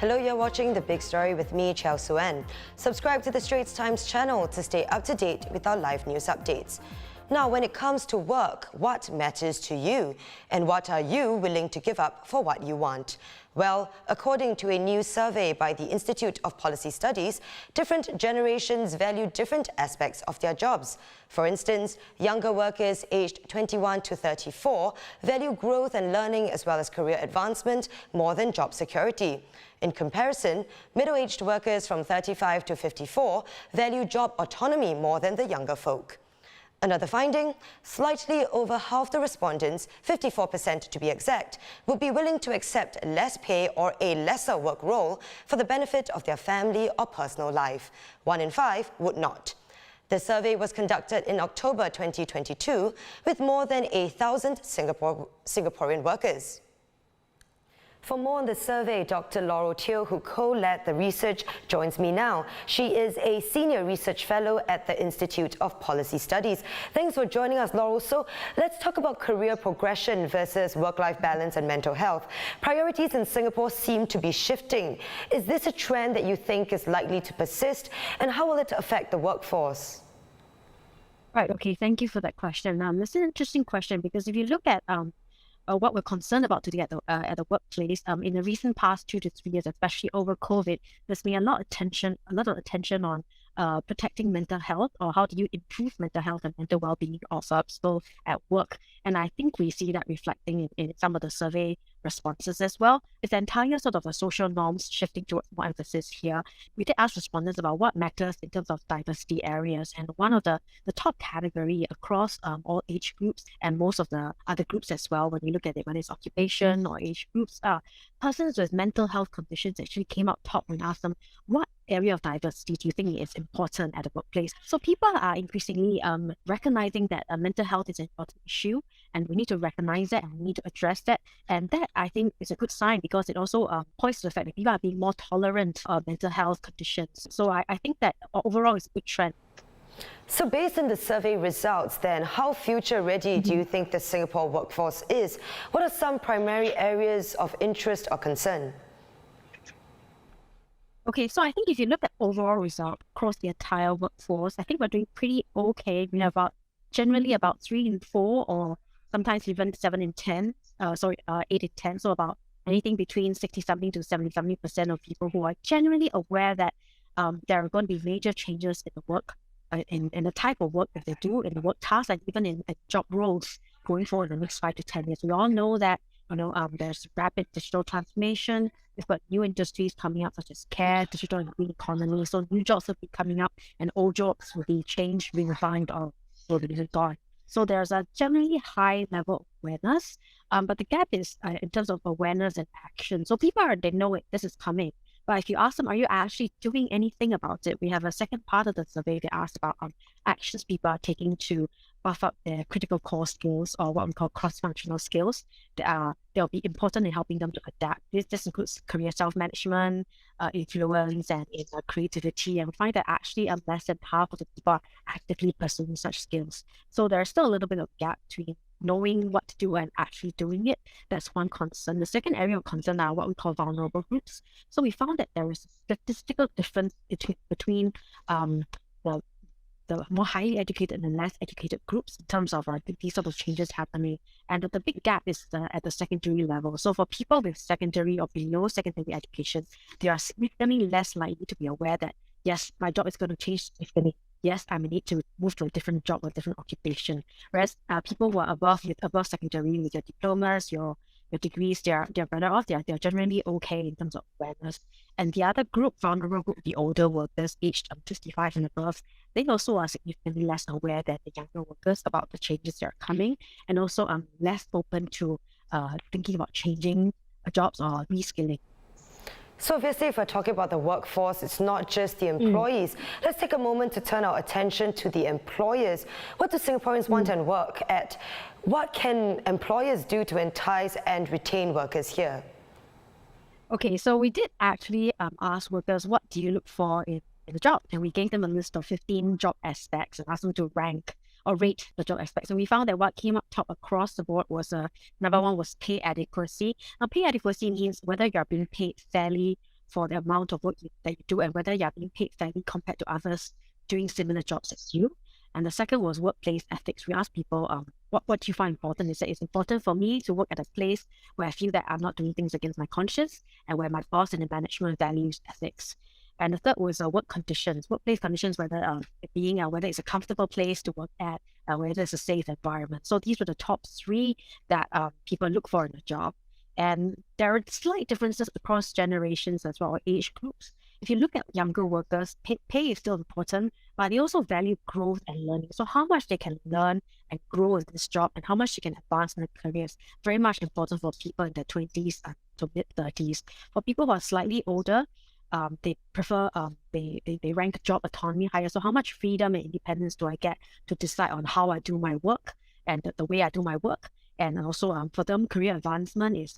Hello, you're watching The Big Story with me, Chao Suen. Subscribe to the Straits Times channel to stay up to date with our live news updates. Now, when it comes to work, what matters to you? And what are you willing to give up for what you want? Well, according to a new survey by the Institute of Policy Studies, different generations value different aspects of their jobs. For instance, younger workers aged 21 to 34 value growth and learning as well as career advancement more than job security. In comparison, middle-aged workers from 35 to 54 value job autonomy more than the younger folk. Another finding, slightly over half the respondents, 54% to be exact, would be willing to accept less pay or a lesser work role for the benefit of their family or personal life. 1 in 5 would not. The survey was conducted in October 2022 with more than 1,000 Singaporean workers. For more on the survey, Dr. Laurel Teo, who co-led the research, joins me now. She is a senior research fellow at the Institute of Policy Studies. Thanks for joining us, Laurel. So let's talk about career progression versus work-life balance and mental health. Priorities in Singapore seem to be shifting. Is this a trend that you think is likely to persist, and how will it affect the workforce? Right, okay, thank you for that question. This is an interesting question because if you look at what we're concerned about today at the workplace, in the recent past 2 to 3 years, especially over COVID, there's been a lot of attention on protecting mental health, or how do you improve mental health and mental well-being of people at work. And I think we see that reflecting in some of the survey responses as well. It's the entire sort of a social norms shifting towards more emphasis here. We did ask respondents about what matters in terms of diversity areas, and one of the top category across all age groups and most of the other groups as well, when you look at it, whether it's occupation or age groups, persons with mental health conditions actually came out top when asked them, what area of diversity do you think is important at the workplace? So people are increasingly recognizing that mental health is an important issue, and we need to recognize that and we need to address that. And that, I think, is a good sign because it also points to the fact that people are being more tolerant of mental health conditions. So I think that overall it's a good trend. So based on the survey results then, how future ready do you think the Singapore workforce is? What are some primary areas of interest or concern? Okay, so I think if you look at overall result across the entire workforce, I think we're doing pretty okay. We have generally about 3 in 4, or sometimes even 7 in 10, 8 in 10. So about anything between 60-something to 70% of people who are generally aware that there are going to be major changes in the work, in the type of work that they do, in the work tasks, and even in job roles going forward in the next 5 to 10 years. We all know that there's rapid digital transformation. We've got new industries coming up, such as care, digital and green economy. So new jobs will be coming up, and old jobs will be changed, redefined, or will be gone. So there's a generally high level of awareness, but the gap is in terms of awareness and action. So people they know it, this is coming. But if you ask them, are you actually doing anything about it? We have a second part of the survey that asked about actions people are taking to buff up their critical core skills, or what we call cross-functional skills. They'll be important in helping them to adapt. This includes career self-management, influence, and creativity. And we find that actually less than half of the people are actively pursuing such skills. So there's still a little bit of gap between knowing what to do and actually doing it. That's one concern. The second area of concern are what we call vulnerable groups. So we found that there is a statistical difference between the more highly educated and less educated groups in terms of these sort of changes happening. And the big gap is at the secondary level. So for people with secondary or below secondary education, they are significantly less likely to be aware that, yes, my job is going to change significantly. Yes, I may need to move to a different job or different occupation. Whereas people who are above secondary with your diplomas, your degrees, they're better off. They're generally okay in terms of awareness. And the other group, vulnerable group, the older workers aged 55 and above, they also are significantly less aware than the younger workers about the changes that are coming, and also less open to thinking about changing jobs or reskilling. So obviously, if we're talking about the workforce, it's not just the employees. Let's take a moment to turn our attention to the employers. What do Singaporeans want and work at? What can employers do to entice and retain workers here? Okay, so we did actually ask workers, what do you look for in a job? And we gave them a list of 15 job aspects and asked them to rank or rate the job aspects. And we found that what came up top across the board was number one was pay adequacy. Now, pay adequacy means whether you're being paid fairly for the amount of work that you do and whether you're being paid fairly compared to others doing similar jobs as you. And the second was workplace ethics. We asked people, what do you find important? Is that it's important for me to work at a place where I feel that I'm not doing things against my conscience and where my boss and the management values ethics. And the third was work conditions, workplace conditions, whether whether it's a comfortable place to work at, whether it's a safe environment. So these were the top three that people look for in a job. And there are slight differences across generations as well, or age groups. If you look at younger workers, pay is still important, but they also value growth and learning. So how much they can learn and grow in this job and how much they can advance in their careers, very much important for people in their 20s to mid-30s. For people who are slightly older, they prefer, they rank job autonomy higher. So how much freedom and independence do I get to decide on how I do my work and the way I do my work? And also for them, career advancement is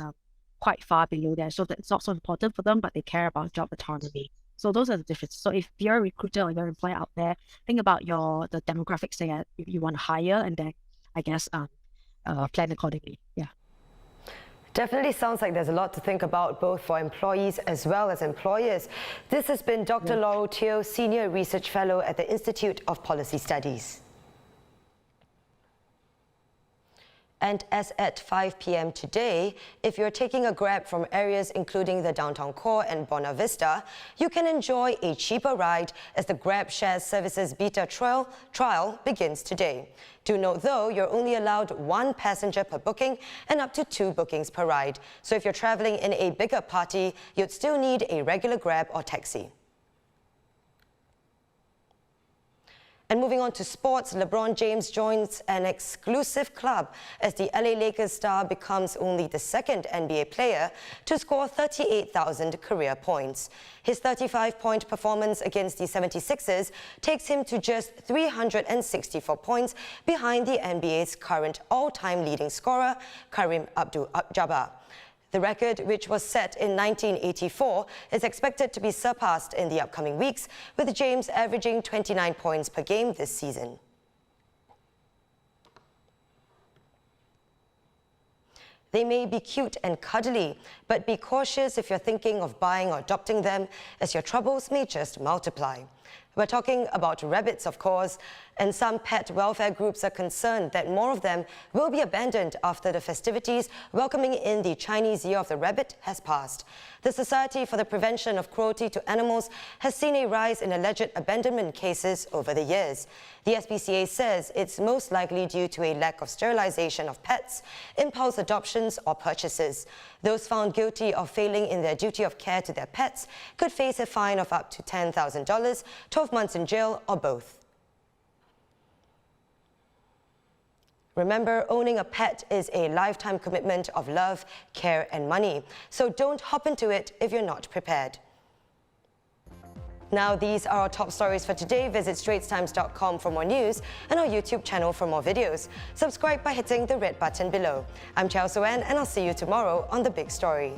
quite far below there. So that's not so important for them, but they care about job autonomy. So those are the differences. So if you're a recruiter or you're an employer out there, think about the demographics that you want to hire, and then I guess plan accordingly. Yeah. Definitely sounds like there's a lot to think about, both for employees as well as employers. This has been Dr. Laurel Teo, Senior Research Fellow at the Institute of Policy Studies. And as at 5 p.m. today, if you're taking a Grab from areas including the downtown core and Buona Vista, you can enjoy a cheaper ride as the Grab Shares Services beta trial begins today. Do note though, you're only allowed 1 passenger per booking and up to 2 bookings per ride. So if you're traveling in a bigger party, you'd still need a regular Grab or taxi. And moving on to sports, LeBron James joins an exclusive club as the LA Lakers star becomes only the second NBA player to score 38,000 career points. His 35-point performance against the 76ers takes him to just 364 points behind the NBA's current all-time leading scorer, Kareem Abdul-Jabbar. The record, which was set in 1984, is expected to be surpassed in the upcoming weeks, with James averaging 29 points per game this season. They may be cute and cuddly, but be cautious if you're thinking of buying or adopting them, as your troubles may just multiply. We're talking about rabbits, of course, and some pet welfare groups are concerned that more of them will be abandoned after the festivities welcoming in the Chinese Year of the Rabbit has passed. The Society for the Prevention of Cruelty to Animals has seen a rise in alleged abandonment cases over the years. The SPCA says it's most likely due to a lack of sterilization of pets, impulse adoptions or purchases. Those found guilty of failing in their duty of care to their pets could face a fine of up to $10,000, 12 months in jail, or both. Remember, owning a pet is a lifetime commitment of love, care, and money. So don't hop into it if you're not prepared. Now, these are our top stories for today. Visit straitstimes.com for more news and our YouTube channel for more videos. Subscribe by hitting the red button below. I'm Chao Suen, and I'll see you tomorrow on The Big Story.